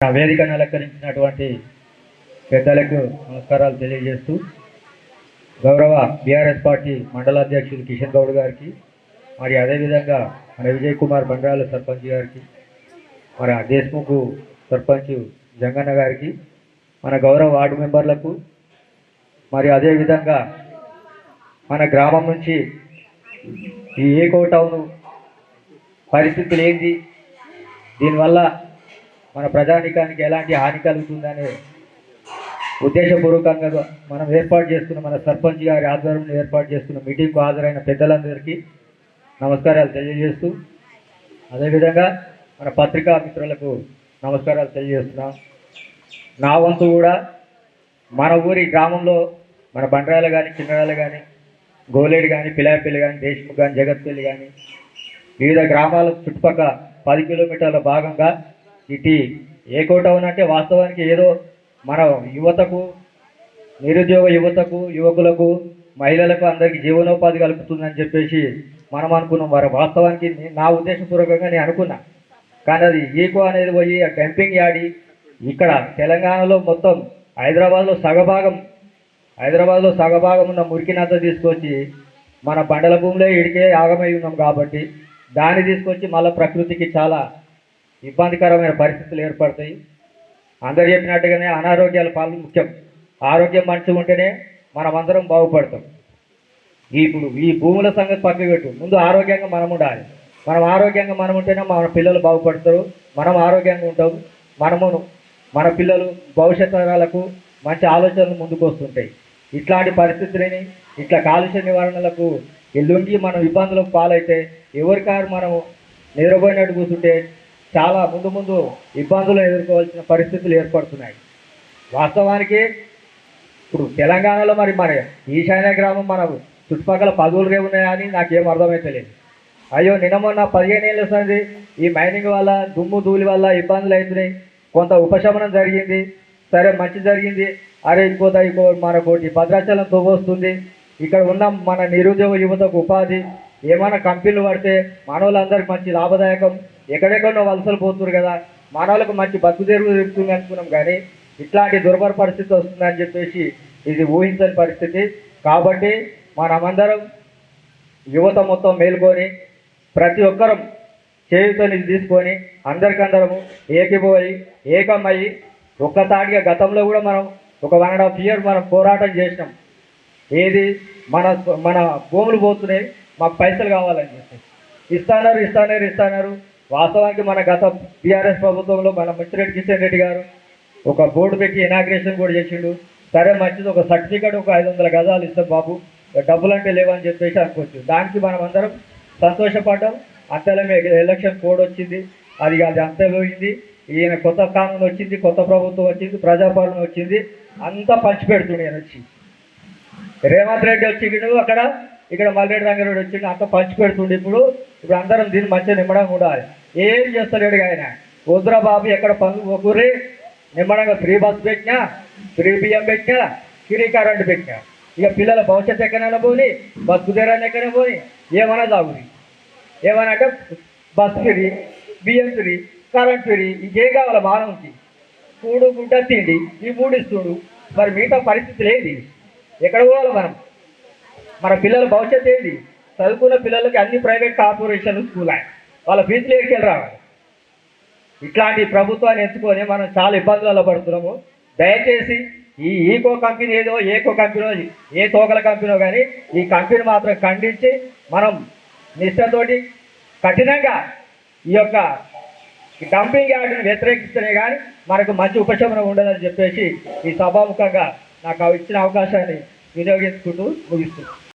వేదికను అలంకరించినటువంటి పెద్దలకు నమస్కారాలు తెలియజేస్తూ గౌరవ బీఆర్ఎస్ పార్టీ మండల అధ్యక్షులు కిషన్ గౌడ్ గారికి మరి అదేవిధంగా మన విజయ్ కుమార్ బండ్రాల సర్పంచ్ గారికి మన దేశ్ముఖ్ సర్పంచ్ జంగన్న గారికి మన గౌరవ వార్డు మెంబర్లకు మరి అదేవిధంగా మన గ్రామం నుంచి ఈ ఏకో టౌన్ పరిస్థితులు ఏంది, దీనివల్ల మన ప్రజానికానికి ఎలాంటి హాని కలుగుతుందనే ఉద్దేశపూర్వకంగా మనం ఏర్పాటు చేసుకున్న మన సర్పంచ్ గారి ఆధ్వర్యంలో ఏర్పాటు చేసుకున్న మీటింగ్కు హాజరైన పెద్దలందరికీ నమస్కారాలు తెలియజేస్తూ అదేవిధంగా మన పత్రికా మిత్రులకు నమస్కారాలు తెలియజేస్తున్నాం. నా వంతు కూడా మన ఊరి గ్రామంలో మన బండ్రాల కానీ చిన్నరాలు కానీ గోలేడు కానీ పిలాపల్లి కానీ దేశ్ముఖ్ కానీ జగత్పల్లి కానీ వివిధ గ్రామాల చుట్టుపక్కల 10 కిలోమీటర్ల భాగంగా ఇటు ఏకో టౌన్ అంటే వాస్తవానికి ఏదో మన యువతకు, నిరుద్యోగ యువతకు, యువకులకు, మహిళలకు అందరికీ జీవనోపాధి కలుపుతుందని చెప్పేసి మనం అనుకున్నాం. వారు వాస్తవానికి నా ఉద్దేశపూర్వకంగా నేను అనుకున్నా, కానీ అది ఈకో అనేది పోయి ఆ డంపింగ్ యాడి ఇక్కడ తెలంగాణలో మొత్తం హైదరాబాద్లో సగభాగం ఉన్న మురికినంతా తీసుకొచ్చి మన బండల భూమిలో ఇడికే యాగమై ఉన్నాం కాబట్టి దాన్ని తీసుకొచ్చి మళ్ళీ ప్రకృతికి చాలా ఇబ్బందికరమైన పరిస్థితులు ఏర్పడతాయి. అందరు చెప్పినట్టుగానే అనారోగ్యాల పాలు ముఖ్యం. ఆరోగ్యం మంచిగా ఉంటేనే మనం అందరం బాగుపడతాం. ఇప్పుడు ఈ భూముల సంగతి పక్కకు పెట్టు, ముందు ఆరోగ్యంగా మనం ఉండాలి. మనం ఆరోగ్యంగా మనం ఉంటేనే మన పిల్లలు బాగుపడతారు, మనం ఆరోగ్యంగా ఉంటాం. మన పిల్లలు భవిష్యత్ తరాలకు మంచి ఆలోచనలు ముందుకు వస్తుంటాయి. ఇట్లాంటి పరిస్థితులని ఇట్లా కాలుష్య నివారణలకు ఎల్లుండి మనం ఇబ్బందులకు పాలైతే ఎవరికారు మనం నిద్రపోయినట్టు కూర్చుంటే చాలా ముందు ఇబ్బందులు ఎదుర్కోవాల్సిన పరిస్థితులు ఏర్పడుతున్నాయి. వాస్తవానికి ఇప్పుడు తెలంగాణలో మరి ఈశాన్య గ్రామం మన చుట్టుపక్కల 10 ఊళ్ళే ఉన్నాయని నాకేం అర్థమైతలేదు. అయ్యో నిన్న మొన్న 15 ఏళ్ళు వస్తుంది ఈ మైనింగ్ వల్ల దుమ్ము ధూళి వల్ల ఇబ్బందులు అవుతున్నాయి, కొంత ఉపశమనం జరిగింది, సరే మంచి జరిగింది. అరే ఇంకో మనకోటి భద్రాచలం తోవొస్తుంది, ఇక్కడ ఉన్న మన నిరుద్యోగ యువతకు ఉపాధి, ఏమైనా కంపెనీలు పడితే మనోళ్ళందరికీ మంచి లాభదాయకం, ఎక్కడెక్కడో వలసలు పోతున్నారు కదా, మనోళ్ళకు మంచి బతుకు తెరువు తిరుగుతుంది అనుకున్నాం. కానీ ఇట్లాంటి దుర్భర పరిస్థితి వస్తుందని చెప్పేసి ఇది ఊహించని పరిస్థితి. కాబట్టి మనమందరం యువత మొత్తం మేల్కొని ప్రతి ఒక్కరం చేయుతని తీసుకొని అందరికందరము ఏకీపోయి ఏకమయ్యి ఒక్కతాటిగా గతంలో కూడా మనం ఒక 1.5 years మనం పోరాటం చేసినాం. ఏది మన భూములు పోతున్నాయి, మాకు పైసలు కావాలని చెప్పి ఇస్తాన్నారు. వాస్తవానికి మన గత బీఆర్ఎస్ ప్రభుత్వంలో మన మిత్రెడ్డి కిషన్ రెడ్డి గారు ఒక బోర్డు పెట్టి ఇనాగ్రేషన్ కూడా చేసిండు. సరే మంచిది, ఒక సర్టిఫికేట్ ఒక 500 గజాలు ఇస్తాం బాబు, డబ్బులు అంటే లేవని చెప్పేసి అనుకోవచ్చు. దానికి మనం అందరం సంతోషపడ్డాం. అంతేలే ఎలక్షన్ కోడ్ వచ్చింది, అది అంతే పోయింది. ఈయన కొత్త కానూన్ వచ్చింది, కొత్త ప్రభుత్వం వచ్చింది, ప్రజాపాలన వచ్చింది, అంతా పంచిపెడుతుండే. ఆయన వచ్చి రేవంత్ రెడ్డి వచ్చిండు, ఇక్కడ మల్రెడ్డి రంగారెడ్డి వచ్చిండు, అంతా పంచిపెడుతుండే. ఇప్పుడు అందరం దీన్ని మంచిగా నిమ్మడంగా ఉండాలి. ఏం చేస్తలేడు ఆయన. వద్దురా బాబు ఎక్కడ పనులు ఒకరి నిమ్మడంగా ఫ్రీ బస్ పెట్టినా, ఫ్రీ బియ్యం పెట్టినా, ఫ్రీ కరెంట్ పెట్టినా, ఇక పిల్లల భవిష్యత్తు ఎక్కడైనా పోని, బస్సు తీరాన్ని ఎక్కడైనా పోని, ఏమైనా సాగురి, ఏమైనా అంటే బస్ ఫ్రీ, బియ్యం ఫ్రీ, కరెంట్ ఫ్రీ, ఇంకేం కావాలి మానవుకి? కూడు గుడ్డ తిండి ఈ 3 ఇస్తుడు. మరి మిగతా పరిస్థితులు ఏంటి? ఎక్కడ పోవాలి మనం? మన పిల్లల భవిష్యత్తు ఏంటి? చదువుకున్న పిల్లలకి అన్ని ప్రైవేట్ కార్పొరేషన్లు స్కూల్ వాళ్ళ ఫీజులు ఎక్కడికి రావాలి. ఇట్లాంటి ప్రభుత్వాన్ని ఎంచుకొని మనం చాలా ఇబ్బందులలో పడుతున్నాము. దయచేసి ఈ ఏకో కంపెనీ ఏ తోకల కంపెనీనో కానీ ఈ కంపెనీ మాత్రం ఖండించి మనం నిష్ఠతోటి కఠినంగా ఈ యొక్క డంపింగ్ యార్డుని వ్యతిరేకిస్తేనే కానీ మనకు మంచి ఉపశమనం ఉండదని చెప్పేసి ఈ సభాముఖంగా నాకు ఇచ్చిన అవకాశాన్ని వినియోగించుకుంటూ ముగిస్తున్నాను.